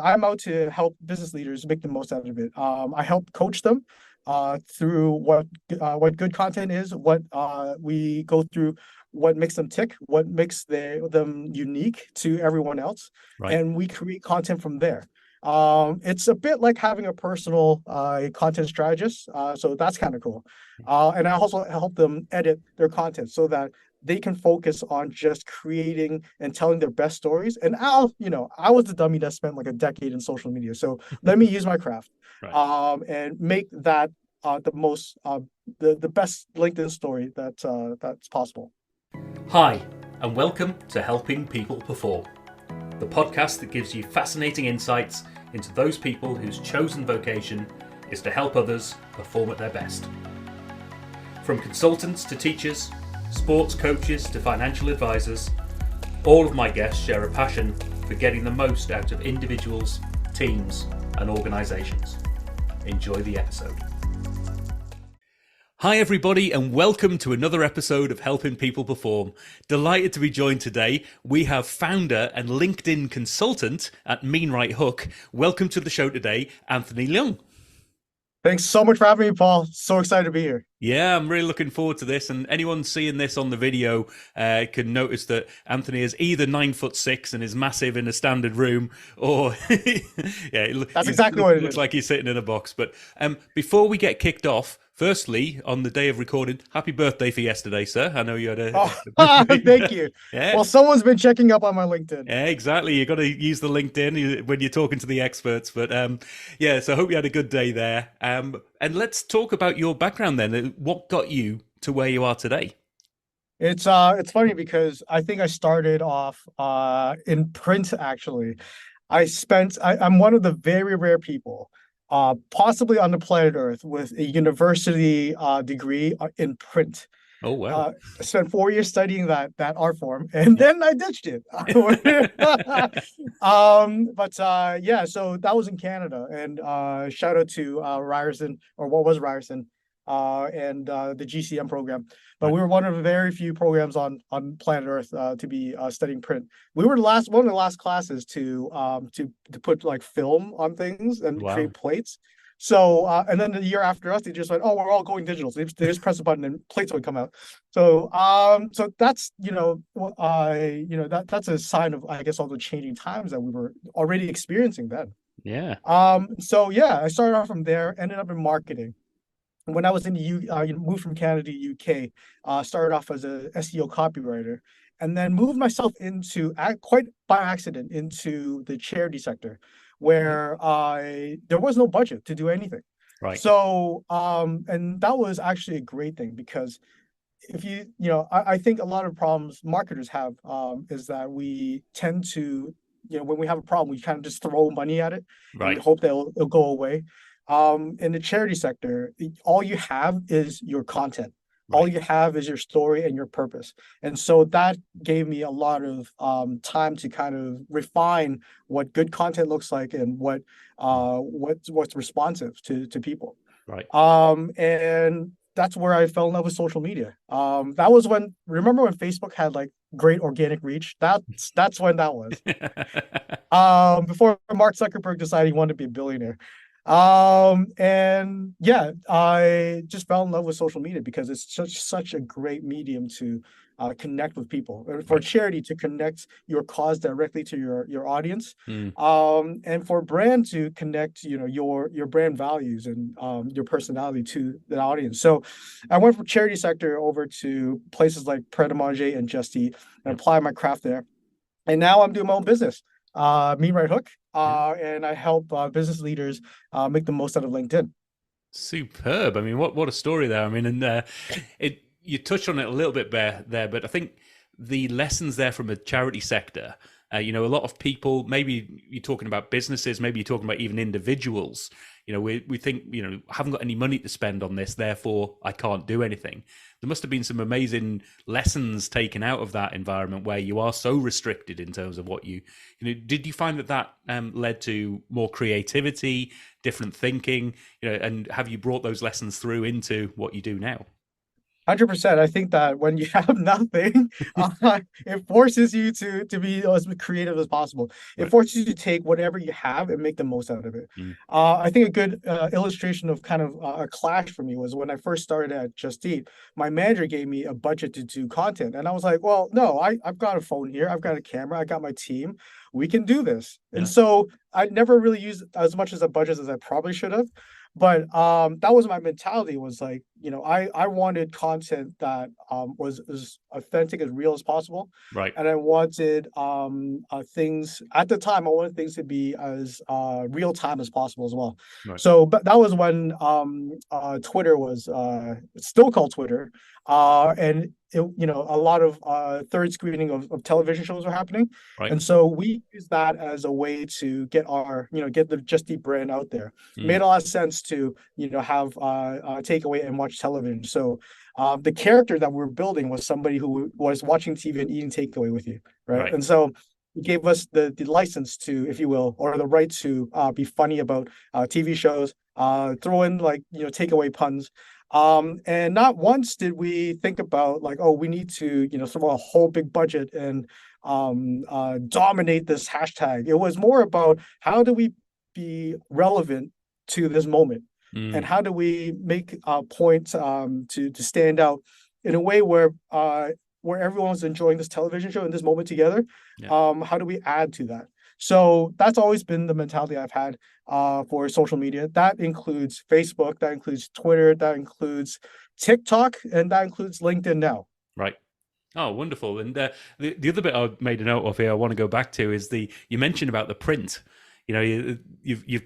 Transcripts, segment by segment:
I'm out to help business leaders make the most out of it. I help coach them through what good content is, what we go through, what makes them tick, what makes them unique to everyone else, Right. and we create content from there. It's a bit like having a personal content strategist, so that's kind of cool. And I also help them edit their content so that they can focus on just creating and telling their best stories. And I was the dummy that spent like a decade in social media. So let me use my craft, Right. and make that the best LinkedIn story that's possible. Hi, and welcome to Helping People Perform, the podcast that gives you fascinating insights into those people whose chosen vocation is to help others perform at their best. From consultants to teachers, sports coaches to financial advisors, all of my guests share a passion for getting the most out of individuals, teams, and organisations. Enjoy the episode. Hi everybody, and welcome to another episode of Helping People Perform. Delighted to be joined today. We have founder and LinkedIn consultant at Mean Right Hook. Welcome to the show today, Anthony Leung. Thanks so much for having me, Paul. So excited to be here. Yeah, I'm really looking forward to this. And anyone seeing this on the video can notice that Anthony is either 9'6" and is massive in a standard room, or That's exactly what it looks is. like he's sitting in a box. But before we get kicked off, firstly, on the day of recording, happy birthday for yesterday, sir. I know you had a Oh, thank you. yeah. Well, someone's been checking up on my LinkedIn. Yeah, exactly. You got to use the LinkedIn when you're talking to the experts. But yeah, so I hope you had a good day there. And let's talk about your background then. What got you to where you are today? It's funny because I think I started off in print actually. I'm one of the very rare people, possibly on the planet Earth, with a university degree in print. Oh, wow. Uh, I spent 4 years studying that art form, and Yeah. then I ditched it. But yeah, so that was in Canada, and shout out to Ryerson, or what was Ryerson, and the GCM program. But Right. we were one of the very few programs on planet Earth to be studying print. We were one of the last classes to put like film on things and Wow. create plates. So and then the year after us, they just went, "Oh, we're all going digital." So they just press a button and plates would come out. So that's that's a sign of, I guess, all the changing times that we were already experiencing then. Yeah. So yeah, I started off from there, ended up in marketing. When I was in the moved from Canada to UK, started off as a SEO copywriter, and then moved myself into quite by accident into the charity sector, where there was no budget to do anything. Right. So and that was actually a great thing because if I think a lot of problems marketers have is that we tend to, when we have a problem, we kind of just throw money at it and Right. hope that it'll go away. In the charity sector, all you have is your content. All Right. you have is your story and your purpose. And so that gave me a lot of time to kind of refine what good content looks like and what's responsive to people. Right. And that's where I fell in love with social media. That was remember when Facebook had like great organic reach? That's when that was. Before Mark Zuckerberg decided he wanted to be a billionaire. And yeah, I just fell in love with social media because it's such a great medium to connect with people, for Right. charity to connect your cause directly to your audience, Mm. and for brand to connect, your brand values and your personality to the audience. So I went from charity sector over to places like Pret a Manger and Just Eat and Yep. apply my craft there. And now I'm doing my own business, Me Right Hook, Yeah. and I help business leaders make the most out of LinkedIn. Superb. I mean, what a story there. I mean, and it you touched on it a little bit there, but I think the lessons there from a charity sector. A lot of people, maybe you're talking about businesses, maybe you're talking about even individuals. We think, I haven't got any money to spend on this, therefore I can't do anything. There must have been some amazing lessons taken out of that environment where you are so restricted in terms of what did you find that led to more creativity, different thinking, and have you brought those lessons through into what you do now? 100%. I think that when you have nothing, it forces you to be as creative as possible. It Right. forces you to take whatever you have and make the most out of it. Mm. I think a good illustration of kind of a clash for me was when I first started at Just Eat. My manager gave me a budget to do content, and I was like, "Well, no, I've got a phone here, I've got a camera, I got my team. We can do this." And Yeah. so I never really used as much as a budget as I probably should have. But that was my mentality, was like, I wanted content that was as authentic, as real as possible. Right. And I wanted things at the time, I wanted things to be as real time as possible as well. Right. So, but that was when Twitter was it's still called Twitter. And a lot of third screening of television shows were happening. Right. And so we used that as a way to get get the Just Eat brand out there. It Mm. made a lot of sense to, have takeaway and watch television. So the character that we're building was somebody who was watching TV and eating takeaway with you, right? Right. And so it gave us the license to, if you will, or the right to be funny about TV shows, throw in like, takeaway puns. And not once did we think about like, oh, we need to, throw a whole big budget and dominate this hashtag. It was more about how do we be relevant to this moment, and Mm. how do we make points to stand out in a way where everyone's enjoying this television show in this moment together. Yeah. How do we add to that? So that's always been the mentality I've had for social media. That includes Facebook, that includes Twitter, that includes TikTok, and that includes LinkedIn now. Right. Oh, wonderful! And the other bit I made a note of here, I want to go back to is you mentioned about the print. You've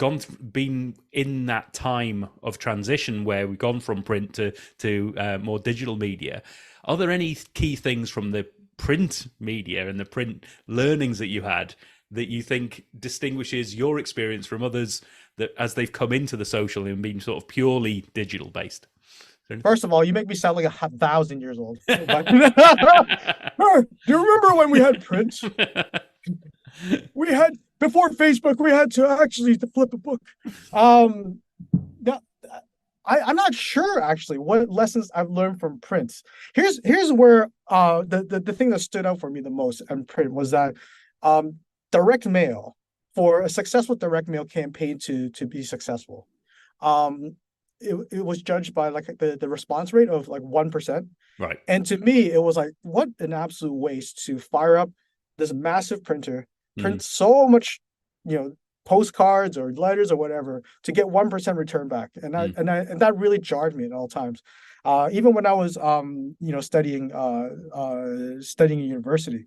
been in that time of transition where we've gone from print to more digital media. Are there any key things from the print media and the print learnings that you had that you think distinguishes your experience from others that as they've come into the social and been sort of purely digital based? First of all, you make me sound like 1,000 years old. But do you remember when we had print? We had, before Facebook, we had to actually to flip a book. Now, I'm not sure actually what lessons I've learned from print. Here's where the thing that stood out for me the most in print was that direct mail, for a successful direct mail campaign to be successful, it was judged by like the response rate of like 1%. Right. And to me, it was like, what an absolute waste to fire up this massive printer, print so much, postcards or letters or whatever to get 1% return back. And that really jarred me at all times. Even when I was studying studying at university.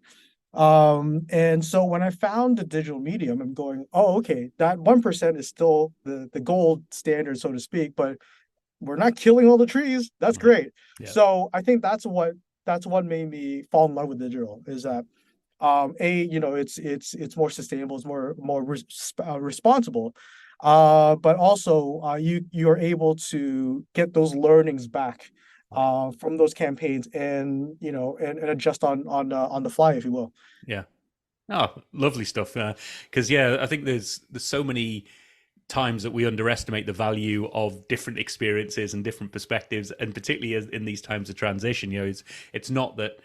And so when I found the digital medium, I'm going, oh, okay, that 1% is still the gold standard, so to speak, but we're not killing all the trees. That's great. Yeah. So I think that's what made me fall in love with digital, is that it's more sustainable, it's more responsible, but also you're able to get those learnings back from those campaigns, and and adjust on the fly, if you will. Yeah. Oh, lovely stuff. Because I think there's so many times that we underestimate the value of different experiences and different perspectives, and particularly in these times of transition. It's not that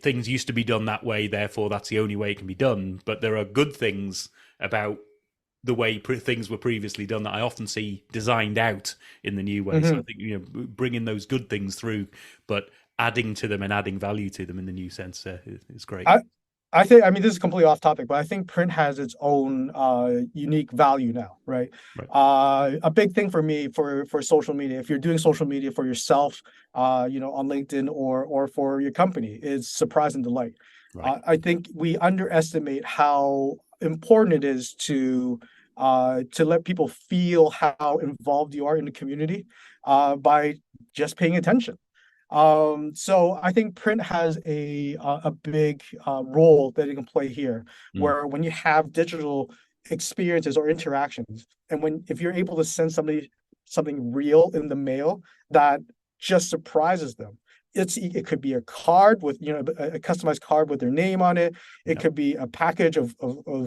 things used to be done that way, therefore that's the only way it can be done. But there are good things about the way things were previously done that I often see designed out in the new way. So I think bringing those good things through, but adding to them and adding value to them in the new sense is great. I think, I mean, this is completely off topic, but I think print has its own unique value now, right? Right. A big thing for me for social media, if you're doing social media for yourself, on LinkedIn or for your company, is surprise and delight. Right. I think we underestimate how important it is to let people feel how involved you are in the community by just paying attention. So I think print has a big role that it can play here, where when you have digital experiences or interactions, and if you're able to send somebody something real in the mail that just surprises them, it could be a card with, a customized card with their name on it. It Yep. could be a package of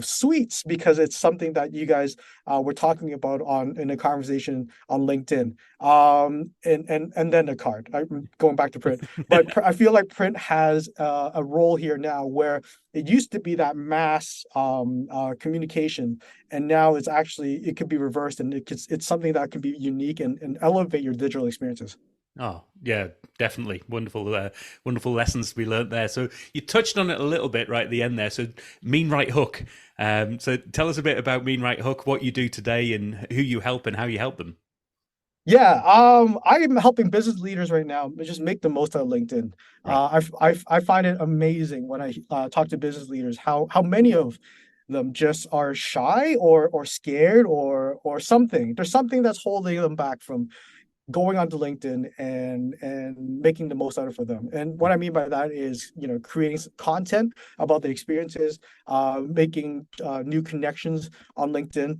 sweets because it's something that you guys were talking about on in a conversation on LinkedIn. And then a card. I'm going back to print, but I feel like print has a role here now where it used to be that mass communication, and now it could be reversed, and it's something that can be unique and elevate your digital experiences. Oh, yeah, definitely. Wonderful, wonderful lessons to be learnt there. So you touched on it a little bit right at the end there. So Mean Right Hook. So tell us a bit about Mean Right Hook, what you do today and who you help and how you help them. Yeah, I'm helping business leaders right now just make the most out of LinkedIn. Right. I find it amazing when I talk to business leaders how many of them just are shy or scared or something. There's something that's holding them back from going onto LinkedIn and making the most out of it for them. And what I mean by that is, creating content about the experiences, making new connections on LinkedIn.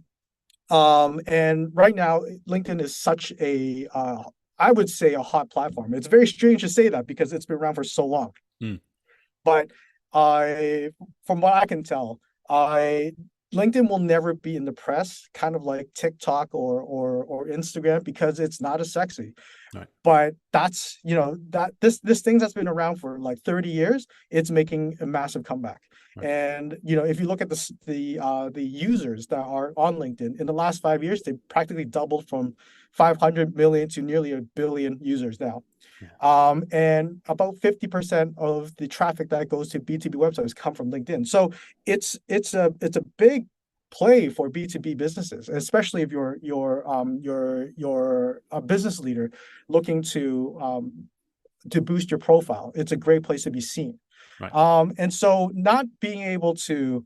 And right now, LinkedIn is such I would say a hot platform. It's very strange to say that because it's been around for so long. Mm. But I, from what I can tell, I LinkedIn will never be in the press, kind of like TikTok or Instagram, because it's not as sexy. Right. But that's, that this thing that's been around for like 30 years, it's making a massive comeback. Right. And if you look at the users that are on LinkedIn in the last 5 years, they practically doubled from 500 million to nearly a billion users now. Yeah. And about 50% of the traffic that goes to B2B websites come from LinkedIn. So it's a big play for B2B businesses, especially if you're a business leader looking to boost your profile. It's a great place to be seen. Right. And so not being able to,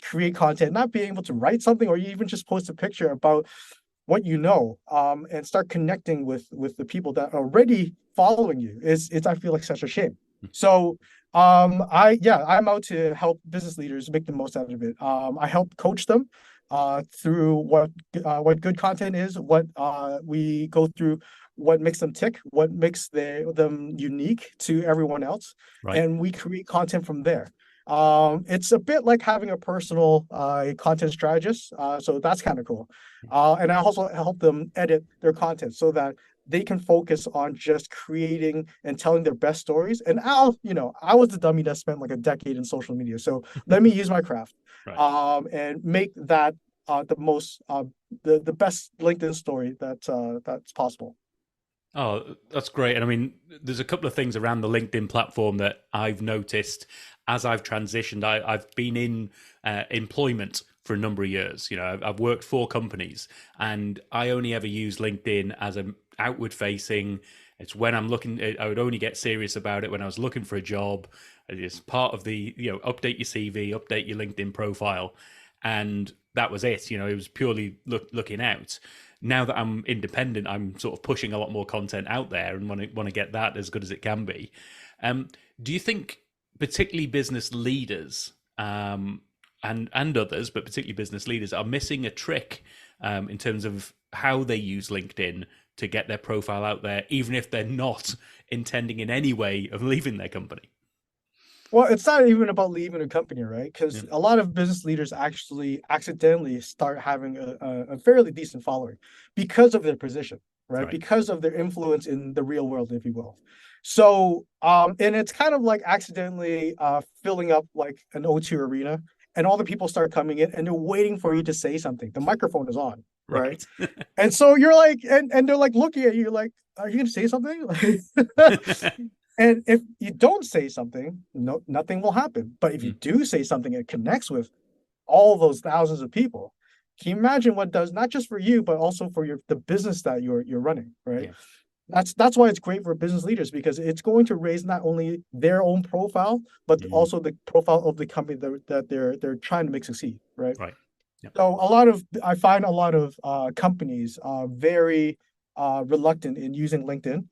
create content, not being able to write something, or even just post a picture about what and start connecting with the people that are already following you it's I feel like such a shame. So I'm out to help business leaders make the most out of it. I help coach them through what good content is, what we go through, what makes them tick, what makes them unique to everyone else, Right. and we create content from there. It's a bit like having a personal content strategist, so that's kind of cool. And I also help them edit their content so that they can focus on just creating and telling their best stories. And I was the dummy that spent like a decade in social media, so let me use my craft, Right. and make that the best LinkedIn story that's possible. Oh, that's great. And I mean, there's a couple of things around the LinkedIn platform that I've noticed as I've transitioned. I've been in employment for a number of years. I've worked for companies, and I only ever use LinkedIn as an outward facing. It's when I'm looking, I would only get serious about it when I was looking for a job. It's part of the, update your CV, update your LinkedIn profile. And that was it. It was purely looking out. Now that I'm independent, I'm sort of pushing a lot more content out there and want to get that as good as it can be. Do you think particularly business leaders and others, but particularly business leaders, are missing a trick in terms of how they use LinkedIn to get their profile out there, even if they're not intending in any way of leaving their company? Well, it's not even about leaving a company, right? Yeah. Because a lot of business leaders actually accidentally start having a fairly decent following because of their position, right? Right. Because of their influence in the real world, if you will. So, and it's kind of like accidentally filling up like an O2 arena, and all the people start coming in and they're waiting for you to say something. The microphone is on, right? Right. And so you're like, and they're like looking at you like, are you gonna say something? And if you don't say something, nothing will happen. But if you Mm. do say something that connects with all those thousands of people, can you imagine what it does not just for you, but also for the business that you're running, right? Yeah. That's why it's great for business leaders, because it's going to raise not only their own profile, but Mm. also the profile of the company that they're trying to make succeed, right? Right. Yeah. So I find a lot of companies very reluctant in using LinkedIn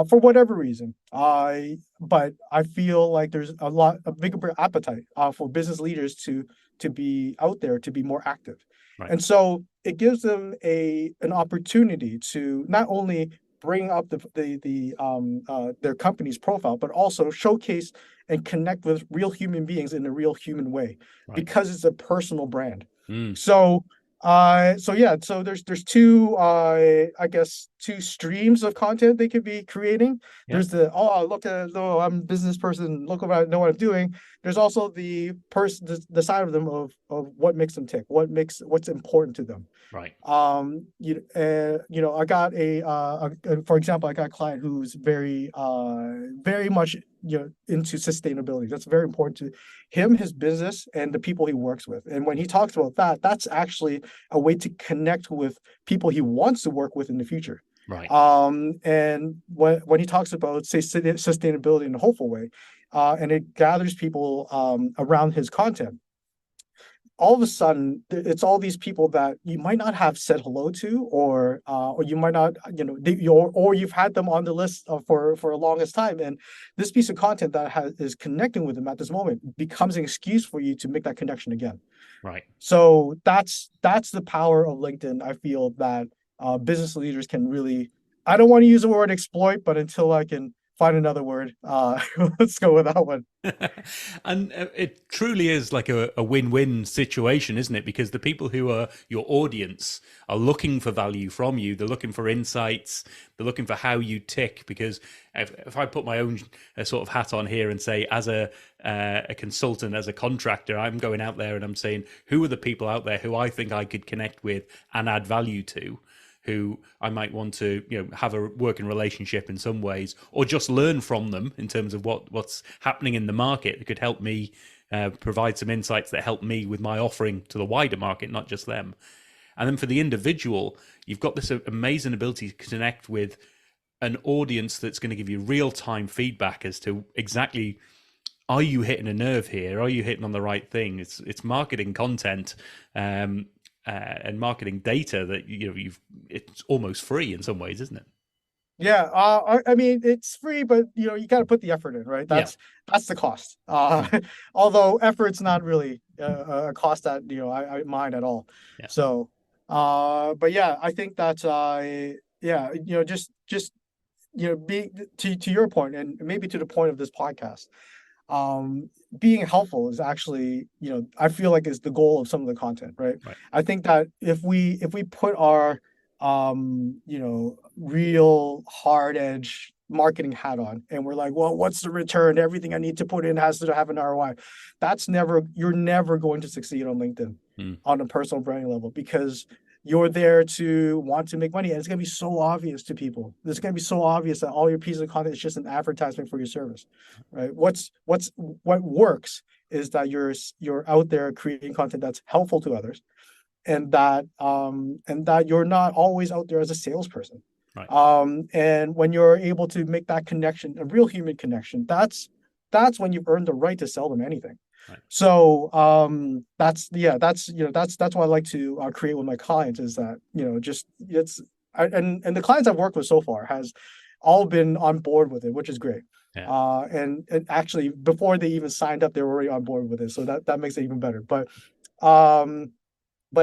for whatever reason. But I feel like there's a bigger appetite for business leaders to be out there, to be more active. Right. And so it gives them an opportunity to not only bring up their company's profile, but also showcase and connect with real human beings in a real human way, Right. because it's a personal brand. Mm. So yeah, so there's two I guess two streams of content they could be creating. Yeah. There's the, oh, look at, oh, I'm a business person, look what I know what I'm doing. There's also the person, the side of them of what makes them tick, what's important to them. Right. I got for example, I got a client who's very much, into sustainability. That's very important to him, his business, and the people he works with. And when he talks about that, that's actually a way to connect with people he wants to work with in the future. Right. And when he talks about, say, sustainability in a hopeful way, and it gathers people around his content, all of a sudden it's all these people that you might not have said hello to, or you might not, or you've had them on the list for a longest time, and this piece of content that is connecting with them at this moment becomes an excuse for you to make that connection again. Right. So that's the power of LinkedIn. I feel that business leaders can really, I don't want to use the word exploit, but until I can find another word, let's go with that one. And it truly is like a win-win situation, isn't it? Because the people who are your audience are looking for value from you. They're looking for insights. They're looking for how you tick. Because if I put my own sort of hat on here and say, as a consultant, as a contractor, I'm going out there and I'm saying, who are the people out there who I think I could connect with and add value to? Who I might want to, have a working relationship in some ways, or just learn from them in terms of what's happening in the market that could help me provide some insights that help me with my offering to the wider market, not just them. And then for the individual, you've got this amazing ability to connect with an audience that's going to give you real-time feedback as to exactly, are you hitting a nerve here? Are you hitting on the right thing? It's marketing content. And marketing data that it's almost free in some ways, isn't it? Yeah, I mean, it's free, but you got to put the effort in, right? Yeah. That's the cost. Although effort's not really a cost that I mind at all. Yeah. So, but yeah, I think that yeah, just being to your point, and maybe to the point of this podcast, being helpful is actually, I feel like is the goal of some of the content, right? Right. I think that if we put our real hard edge marketing hat on, and we're like, well, what's the return? Everything I need to put in has to have an ROI. You're never going to succeed on LinkedIn on a personal branding level, because you're there to want to make money, and it's going to be so obvious to people. It's going to be so obvious that all your pieces of content is just an advertisement for your service, right? What works is that you're out there creating content that's helpful to others, and that you're not always out there as a salesperson. Right. And when you're able to make that connection, a real human connection, that's when you've earned the right to sell them anything. Right. So that's what I like to create with my clients, is that and the clients I've worked with so far has all been on board with it, which is great. Yeah. And actually before they even signed up, they were already on board with it, so that makes it even better. But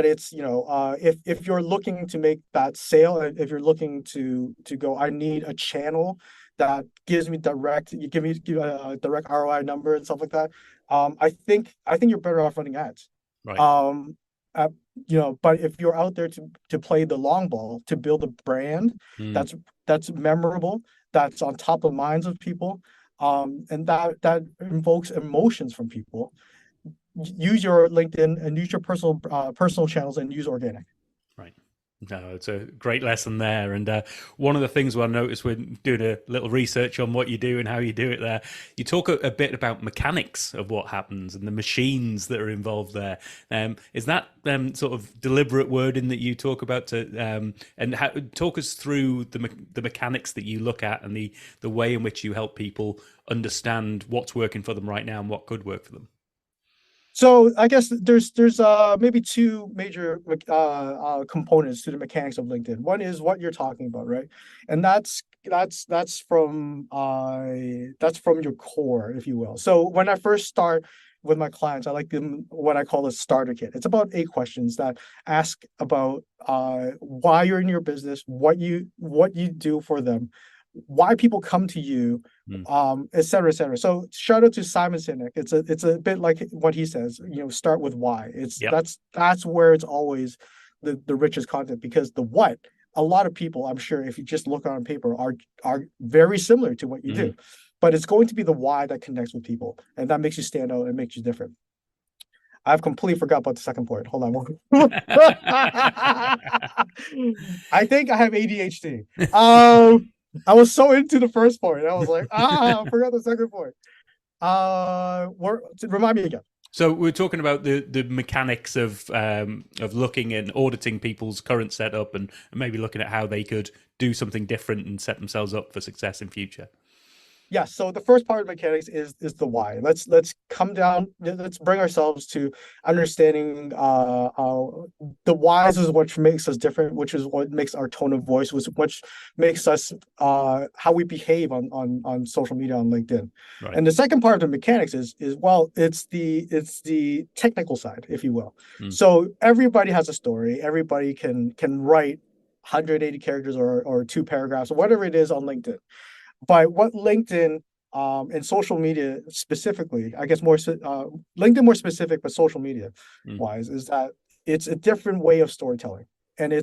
it's, if you're looking to make that sale, if you're looking to go, I need a channel that gives me give me a direct ROI number and stuff like that. I think you're better off running ads. Right. But if you're out there to play the long ball, to build a brand that's memorable, that's on top of minds of people, and that invokes emotions from people, use your LinkedIn and use your personal channels, and use organic. Right. No, it's a great lesson there. And one of the things I noticed when doing a little research on what you do and how you do it there, you talk a bit about mechanics of what happens and the machines that are involved there. Is that sort of deliberate wording that you talk about talk us through the mechanics that you look at and the way in which you help people understand what's working for them right now and what could work for them? So I guess there's maybe two major components to the mechanics of LinkedIn. One is what you're talking about, right? And that's from your core, if you will. So when I first start with my clients, I like them what I call a starter kit. It's about 8 questions that ask about why you're in your business, what you do for them, why people come to you, Mm. et cetera, et cetera. So shout out to Simon Sinek. It's a bit like what he says, start with why. It's Yep. that's where it's always the richest content, because the what, a lot of people, I'm sure, if you just look on paper, are very similar to what you do. But it's going to be the why that connects with people, and that makes you stand out and makes you different. I've completely forgot about the second point. Hold on. I think I have ADHD. I was so into the first point. I was like, I forgot the second point. Remind me again. So we're talking about the mechanics of looking and auditing people's current setup, and maybe looking at how they could do something different and set themselves up for success in future. Yeah, so the first part of mechanics is the why. Let's come down. Let's bring ourselves to understanding the whys is what makes us different, which is what makes our tone of voice, which makes us how we behave on social media, on LinkedIn. Right. And the second part of the mechanics is well, it's the technical side, if you will. So everybody has a story. Everybody can write 180 characters or 2 paragraphs or whatever it is on LinkedIn. But what LinkedIn and social media specifically, I guess more LinkedIn more specific, but social media wise, is that it's a different way of storytelling. And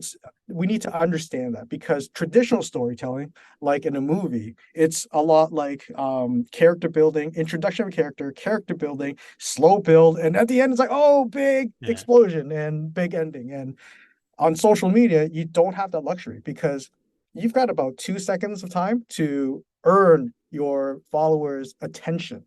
we need to understand that, because traditional storytelling, like in a movie, it's a lot like character building, introduction of a character building, slow build, and at the end it's like, oh, big explosion and big ending. And on social media, you don't have that luxury, because you've got about 2 seconds of time to earn your followers' attention,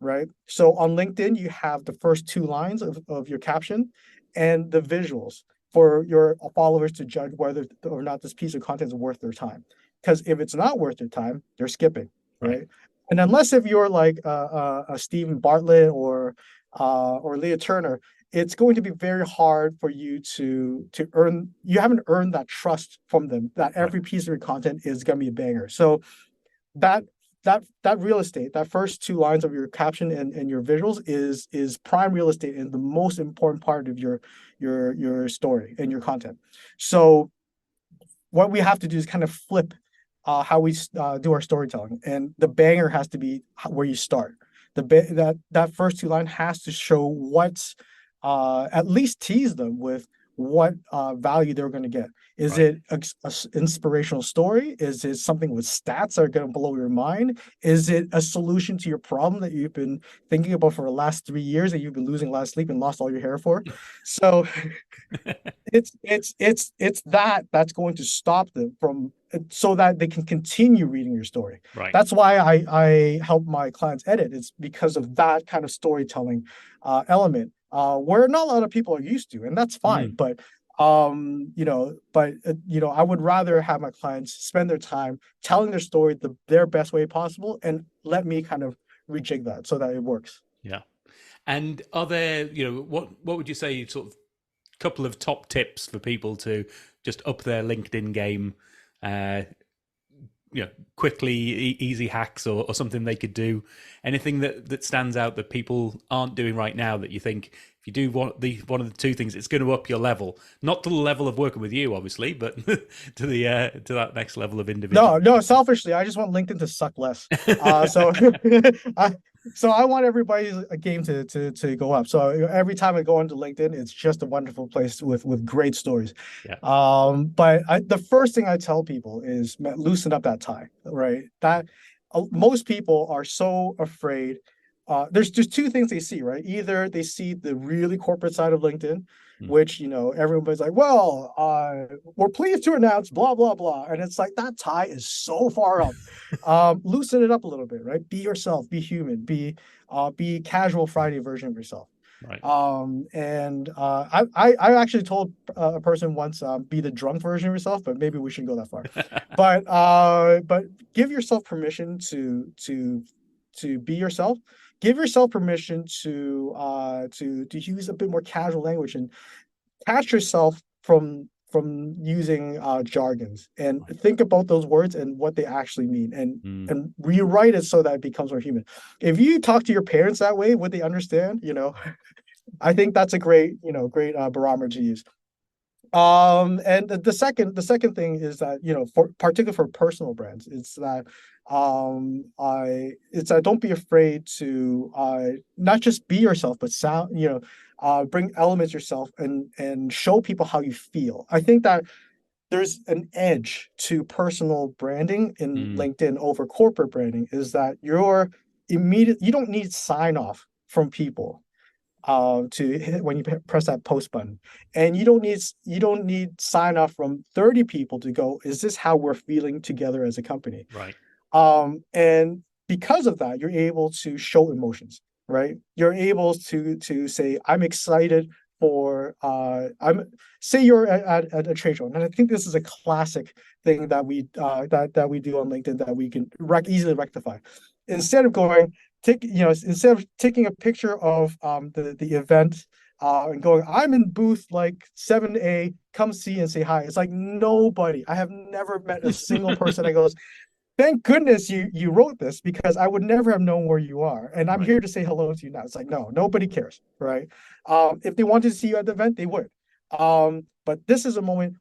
right? So on LinkedIn, you have the first 2 lines of your caption and the visuals for your followers to judge whether or not this piece of content is worth their time. Because if it's not worth their time, they're skipping, right? And unless if you're like a Stephen Bartlett or Leah Turner, it's going to be very hard for you to earn. You haven't earned that trust from them that every piece of your content is going to be a banger. So that real estate, that first 2 lines of your caption and your visuals is prime real estate and the most important part of your story and your content. So what we have to do is kind of flip how we do our storytelling, and the banger has to be where you start. That first 2 lines has to show what's at least tease them with what value they're going to get. Is it an inspirational story? Is it something with stats that are going to blow your mind? Is it a solution to your problem that you've been thinking about for the last 3 years that you've been losing a lot of sleep and lost all your hair for? So it's that's going to stop them from, so that they can continue reading your story. Right. That's why I help my clients edit. It's because of that kind of storytelling element, where not a lot of people are used to, and that's fine. But I would rather have my clients spend their time telling their story their best way possible, and let me kind of rejig that so that it works. Yeah. And are there, what would you say, sort of couple of top tips for people to just up their LinkedIn game? Quickly, easy hacks or something they could do. Anything that stands out that people aren't doing right now that you think, if you do one of the 2 things, it's going to up your level, not to the level of working with you, obviously, but to that next level of individual. No, selfishly, I just want LinkedIn to suck less. So I want everybody's game to go up. So every time I go onto LinkedIn, it's just a wonderful place with great stories. Yeah. But the first thing I tell people is loosen up that tie, right? That most people are so afraid. There's just 2 things they see, right? Either they see the really corporate side of LinkedIn, which, everybody's like, well, we're pleased to announce blah, blah, blah. And it's like, that tie is so far up. Loosen it up a little bit, right? Be yourself, be human, be casual Friday version of yourself. Right. I actually told a person once, be the drunk version of yourself, but maybe we shouldn't go that far. But give yourself permission to be yourself. Give yourself permission to use a bit more casual language, and catch yourself from using jargons, and think about those words and what they actually mean, Mm, and rewrite it so that it becomes more human. If you talk to your parents that way, would they understand? I think that's a great barometer to use. And the second thing is that, for particularly for personal brands, it's that don't be afraid to not just be yourself, but bring elements yourself, and show people how you feel. I think that there's an edge to personal branding in mm, LinkedIn over corporate branding, is that you don't need sign off from people to hit when you press that post button, and you don't need sign off from 30 people to go, is this how we're feeling together as a company? right. And because of that, you're able to show emotions, right? You're able to say, I'm excited for I'm say you're at a trade show, and I think this is a classic thing that we do on LinkedIn that we can easily rectify. Instead of going instead of taking a picture of the event and going, I'm in booth like 7A, come see and say hi. It's like, nobody, I have never met a single person that goes, thank goodness you wrote this, because I would never have known where you are, and I'm Right. here to say hello to you now. It's like, no, nobody cares, right? If they wanted to see you at the event, they would. But this is a moment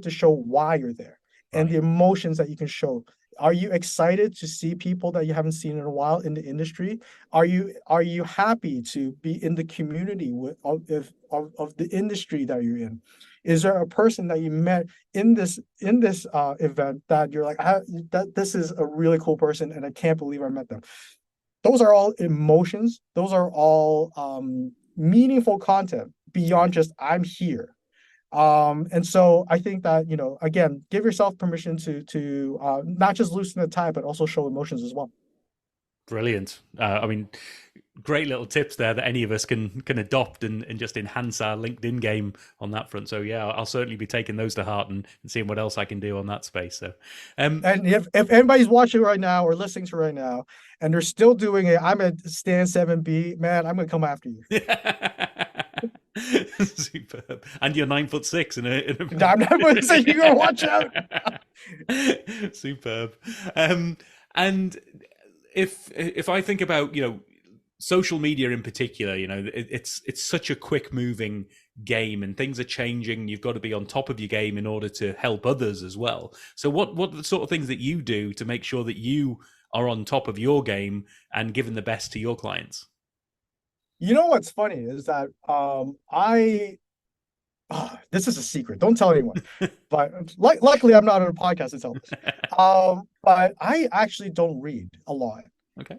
to show why you're there, and Right. the emotions that you can show. Are you excited to see people that you haven't seen in a while in the industry? Are you happy to be in the community of the industry that you're in? Is there a person that you met in this event that you're like, that this is a really cool person, and I can't believe I met them? Those are all emotions. Those are all meaningful content Right. beyond just, I'm here. And so I think that, again, give yourself permission to not just loosen the tie, but also show emotions as well. Brilliant. I mean, great little tips there that any of us can adopt and just enhance our LinkedIn game on that front. So yeah, I'll certainly be taking those to heart and seeing what else I can do on that space. So, um, And if anybody's watching right now or listening to right now, and they're still doing it, I'm at Stan 7B, man, I'm gonna come after you. superb. And you're 9'6" I'm not gonna say, you gotta watch out. Superb. And if I think about social media in particular, it's such a quick moving game and things are changing. You've got to be on top of your game in order to help others as well. So what are the sort of things that you do to make sure that you are on top of your game and giving the best to your clients? You know what's funny is that this is a secret. Don't tell anyone. But luckily, I'm not on a podcast to tell this. But I actually don't read a lot. Okay.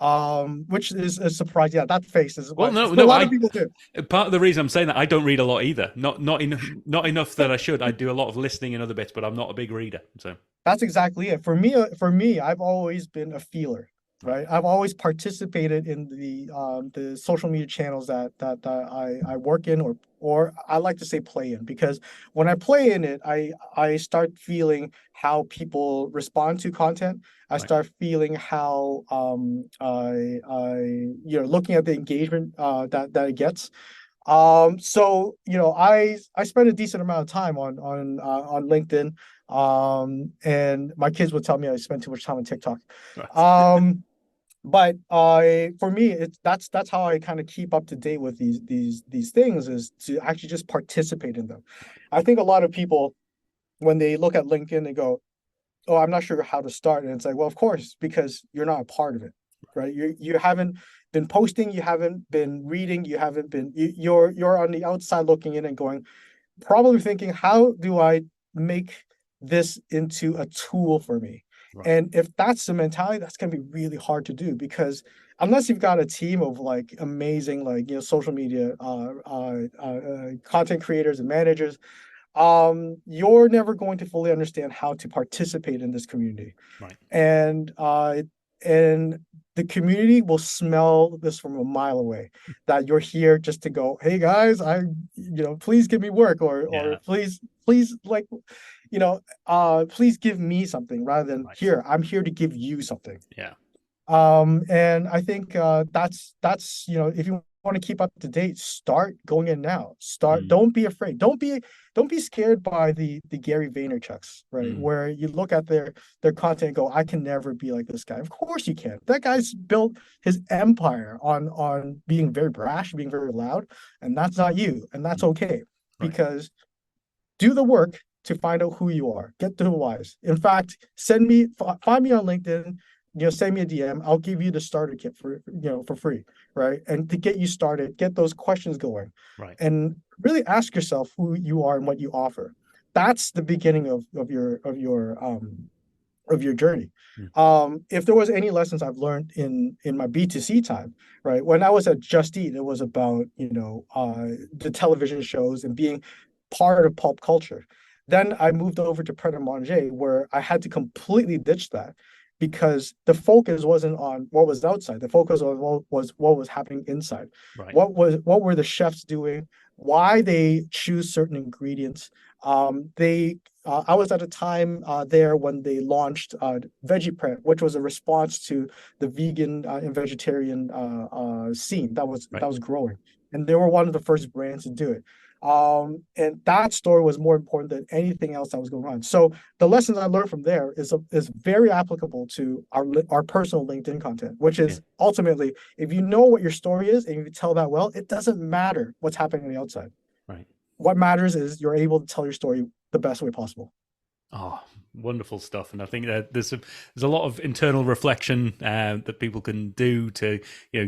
Which is a surprise. Yeah, that face is Well, what no, a no. lot of I people do. Part of the reason I'm saying that, I don't read a lot either. Not enough that I should. I do a lot of listening and other bits, but I'm not a big reader. So That's exactly it. For me, I've always been a feeler, right, right? I've always participated in the social media channels that I work in, or I like to say play in, because when I play in it, I start feeling how people respond to content. I right, start feeling how looking at the engagement that it gets. So I spend a decent amount of time on LinkedIn. And my kids would tell me I spend too much time on TikTok. right, But for me, that's how I kind of keep up to date with these things, is to actually just participate in them. I think a lot of people, when they look at LinkedIn, they go, oh, I'm not sure how to start. And it's like, well, of course, because you're not a part of it, right? You haven't been posting, you haven't been reading, you haven't been you're on the outside looking in and going, probably thinking, how do I make this into a tool for me? right. And if that's the mentality, that's going to be really hard to do, because unless you've got a team of like amazing, like, social media content creators and managers, you're never going to fully understand how to participate in this community. Right. And the community will smell this from a mile away, that you're here just to go, hey guys, please give me work, or Yeah. please, like, please give me something, rather than, Right. here, I'm here to give you something. Yeah. And I think that's if you want to keep up to date, start going in now. Start. Mm, Don't be afraid. Don't be scared by the Gary Vaynerchuk's, right? mm, Where you look at their content and go, I can never be like this guy. Of course you can. That guy's built his empire on being very brash, being very loud, and that's not you, and that's mm. okay Right. because do the work to find out who you are. Get to the whys. In fact, send me find me on LinkedIn. Send me a DM. I'll give you the starter kit for free, right? And to get you started, get those questions going, Right. and really ask yourself who you are and what you offer. That's the beginning of your journey. Mm, If there was any lessons I've learned in my B2C time, right? When I was at Just Eat, it was about the television shows and being part of pulp culture. Then I moved over to Pret a Manger, where I had to completely ditch that because the focus wasn't on what was outside. The focus was what was happening inside. right. What were the chefs doing? Why they choose certain ingredients? They I was at a time there when they launched Veggie Prep, which was a response to the vegan and vegetarian scene Right. that was growing, and they were one of the first brands to do it. And that story was more important than anything else that was going on. So the lessons I learned from there is very applicable to our personal LinkedIn content, which Yeah. is ultimately, if you know what your story is and you tell that well, it doesn't matter what's happening on the outside. Right. What matters is you're able to tell your story the best way possible. Oh, wonderful stuff! And I think that there's a lot of internal reflection that people can do to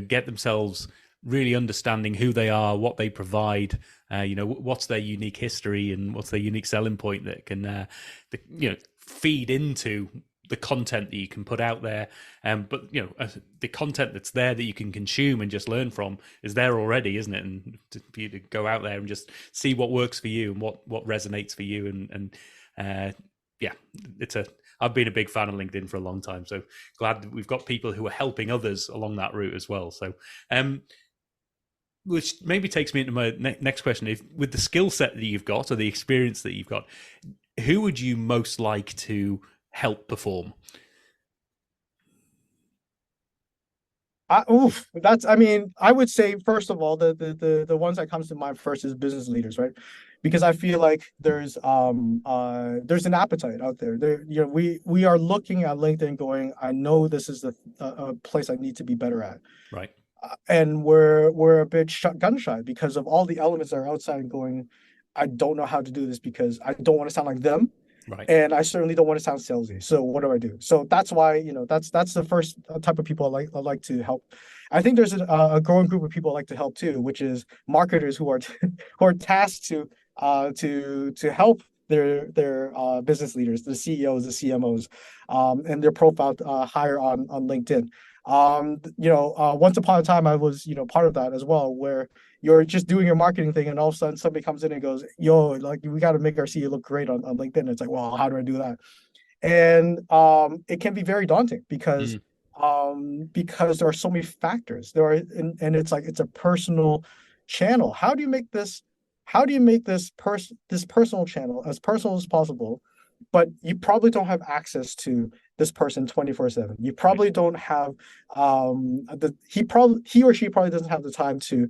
get themselves really understanding who they are, what they provide. What's their unique history and what's their unique selling point that can feed into the content that you can put out there. But the content that's there that you can consume and just learn from is there already, isn't it? And for you to go out there and just see what works for you and what resonates for you, and yeah, I've been a big fan of LinkedIn for a long time, so glad that we've got people who are helping others along that route as well. So which maybe takes me into my next question. If with the skill set that you've got or the experience that you've got, who would you most like to help perform? I would say first of all, the ones that comes to mind first is business leaders, right? Because I feel like there's an appetite out there. We are looking at LinkedIn going, I know this is a place I need to be better at. Right. And we're a bit gun shy because of all the elements that are outside and going, I don't know how to do this because I don't want to sound like them, Right. and I certainly don't want to sound salesy. So what do I do? So that's why that's the first type of people I like to help. I think there's a growing group of people I like to help too, which is marketers who are who are tasked to help their business leaders, the CEOs, the CMOs, and their profile higher on LinkedIn. Once upon a time I was part of that as well, where you're just doing your marketing thing and all of a sudden somebody comes in and goes, yo, like we got to make our CEO look great on LinkedIn. It's like, well, how do I do that? And it can be very daunting Mm, because there are so many factors. And it's like it's a personal channel. How do you make this personal channel as personal as possible, but you probably don't have access to this person 24/7. You right. probably don't have he or she probably doesn't have the time to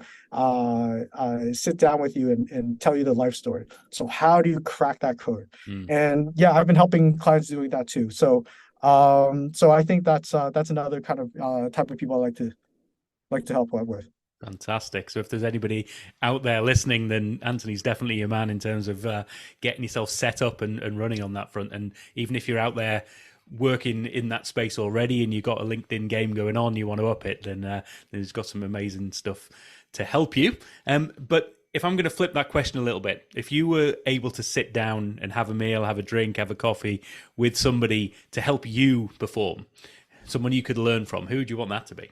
sit down with you and tell you the life story. So how do you crack that code? Mm. And yeah, I've been helping clients doing that too. So I think that's another kind of type of people I like to help out with. Fantastic. So if there's anybody out there listening, then Anthony's definitely your man in terms of getting yourself set up and running on that front. And even if you're out there working in that space already and you've got a LinkedIn game going on, you want to up it, then he's got some amazing stuff to help you. But if I'm going to flip that question a little bit, if you were able to sit down and have a meal, have a drink, have a coffee with somebody to help you perform, someone you could learn from, who would you want that to be?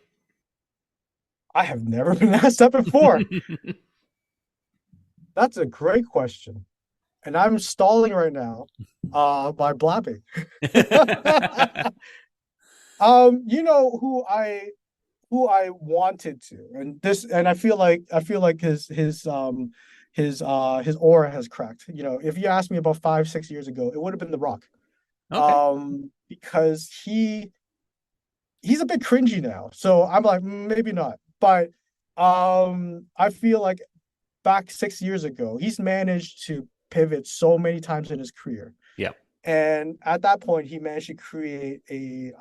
I have never been asked that before. That's a great question. And I'm stalling right now by blabbing. You know who I wanted to, and I feel like his aura has cracked. If you asked me about 5, 6 years ago, it would have been The Rock. Okay. Because he's a bit cringy now. So I'm like, maybe not. But I feel like back 6 years ago, he's managed to pivot so many times in his career. Yeah. And at that point, he managed to create a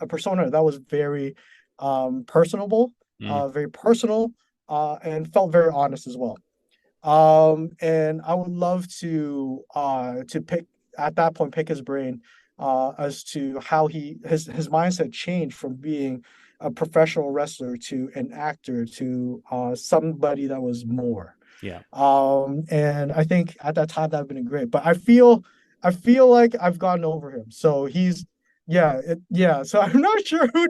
persona that was very personable, Mm. very personal, and felt very honest as well. And I would love to pick at that point pick his brain as to how his mindset changed from being a professional wrestler to an actor to somebody that was more. Yeah. And I think at that time that would have been great. But I feel like I've gotten over him. So he's yeah. So I'm not sure Well,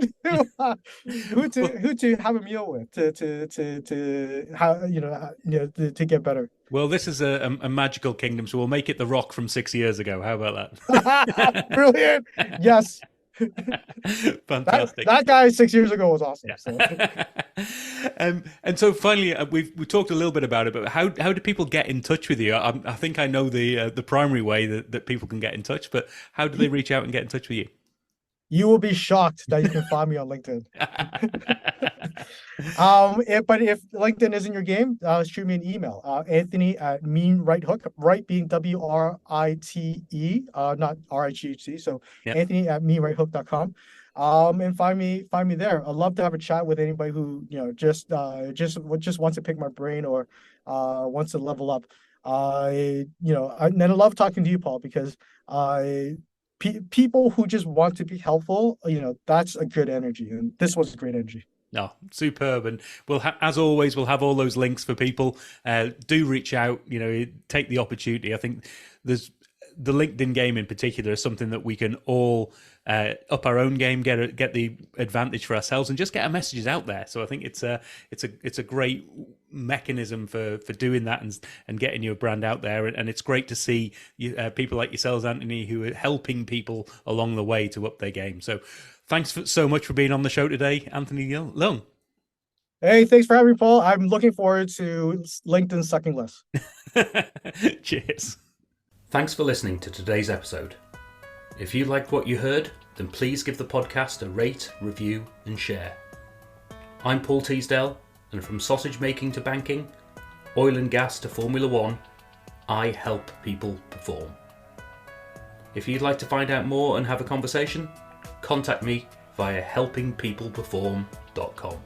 who to have a meal with to how to get better. well, this is a magical kingdom, so we'll make it The Rock from 6 years ago. How about Brilliant. Yes. that? That Fantastic. that guy 6 years ago was awesome. So Yeah. And so finally, we talked a little bit about it, but how do people get in touch with you? I think I know the primary way that people can get in touch, but how do they reach out and get in touch with you? you will be shocked that you can find me on LinkedIn. But if LinkedIn isn't your game, shoot me an email. Anthony at Mean Right Hook, right being WRITE, not RIGHT. So Yeah. Anthony at meanrighthook.com. And find me there. I'd love to have a chat with anybody who, just wants to pick my brain or wants to level up. And I love talking to you, Paul, because people who just want to be helpful, that's a good energy. And this was a great energy. No, superb. And as always, we'll have all those links for people. Do reach out, take the opportunity. I think there's the LinkedIn game in particular is something that we can all up our own game, get the advantage for ourselves, and just get our messages out there. So I think it's a great mechanism for doing that and getting your brand out there. And it's great to see people like yourselves, Anthony, who are helping people along the way to up their game. So thanks so much for being on the show today, Anthony Leung. Hey, thanks for having me, Paul. I'm looking forward to LinkedIn sucking less. Cheers. Thanks for listening to today's episode. If you liked what you heard, then please give the podcast a rate, review, and share. I'm Paul Teasdale, and from sausage making to banking, oil and gas to Formula One, I help people perform. If you'd like to find out more and have a conversation, contact me via helpingpeopleperform.com.